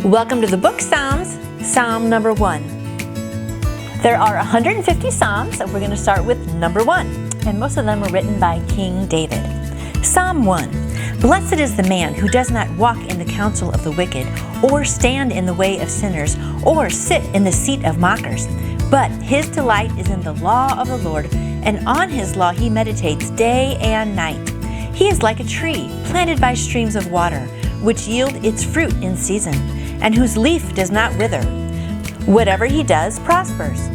Welcome to the book Psalms, Psalm number 1. There are 150 Psalms, and we're going to start with number 1. And most of them were written by King David. Psalm 1. Blessed is the man who does not walk in the counsel of the wicked, or stand in the way of sinners, or sit in the seat of mockers. But his delight is in the law of the Lord, and on his law he meditates day and night. He is like a tree planted by streams of water, which yield its fruit in season, and whose leaf does not wither. Whatever he does prospers.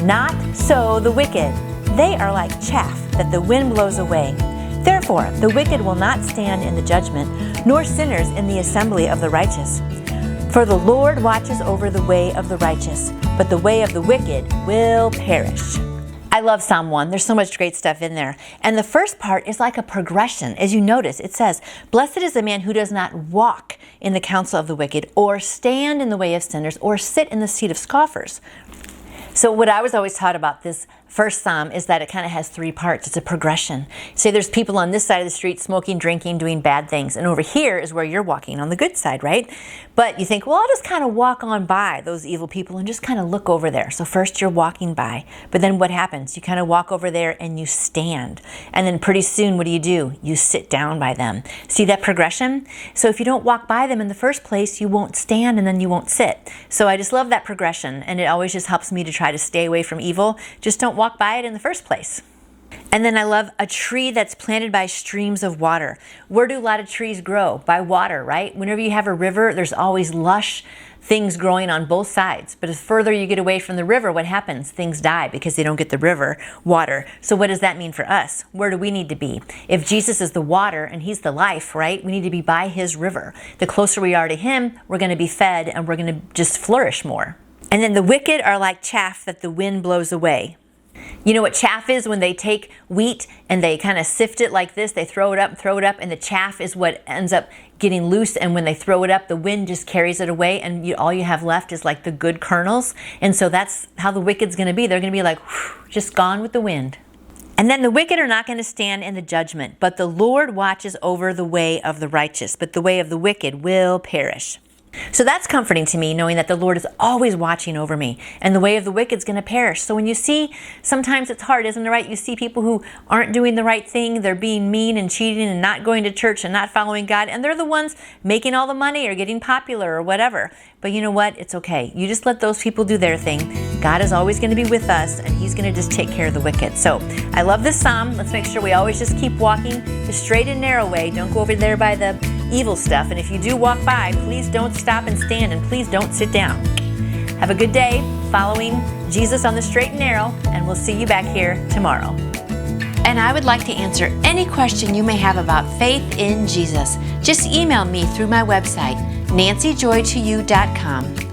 Not so the wicked. They are like chaff that the wind blows away. Therefore, the wicked will not stand in the judgment, nor sinners in the assembly of the righteous. For the Lord watches over the way of the righteous, but the way of the wicked will perish. I love Psalm 1. There's so much great stuff in there. And the first part is like a progression. As you notice, it says, blessed is the man who does not walk in the counsel of the wicked, or stand in the way of sinners, or sit in the seat of scoffers. So what I was always taught about this first psalm is that it kind of has 3 parts. It's a progression. Say there's people on this side of the street smoking, drinking, doing bad things. And over here is where you're walking on the good side, right? But you think, well, I'll just kind of walk on by those evil people and just kind of look over there. So first you're walking by. But then what happens? You kind of walk over there and you stand. And then pretty soon, what do? You sit down by them. See that progression? So if you don't walk by them in the first place, you won't stand and then you won't sit. So I just love that progression. And it always just helps me to try to stay away from evil. Just don't walk by it in the first place. And then I love a tree that's planted by streams of water. Where do a lot of trees grow? By water, right? Whenever you have a river, there's always lush things growing on both sides. But the further you get away from the river, what happens? Things die because they don't get the river water. So what does that mean for us? Where do we need to be? If Jesus is the water and he's the life, right? We need to be by his river. The closer we are to him, we're going to be fed and we're going to just flourish more. And then the wicked are like chaff that the wind blows away. You know what chaff is? When they take wheat and they kind of sift it like this, they throw it up, and the chaff is what ends up getting loose. And when they throw it up, the wind just carries it away, and all you have left is like the good kernels. And so that's how the wicked's going to be. They're going to be like, whew, just gone with the wind. And then the wicked are not going to stand in the judgment, but the Lord watches over the way of the righteous, but the way of the wicked will perish. So that's comforting to me, knowing that the Lord is always watching over me, and the way of the wicked is going to perish. So when you see, sometimes it's hard, isn't it right? You see people who aren't doing the right thing, they're being mean and cheating and not going to church and not following God, and they're the ones making all the money or getting popular or whatever. But you know what? It's okay. You just let those people do their thing. God is always going to be with us, and he's going to just take care of the wicked. So I love this psalm. Let's make sure we always just keep walking the straight and narrow way. Don't go over there by the evil stuff. And if you do walk by, please don't stop and stand, and please don't sit down. Have a good day following Jesus on the straight and narrow, and we'll see you back here tomorrow. And I would like to answer any question you may have about faith in Jesus. Just email me through my website, nancyjoytoyou.com.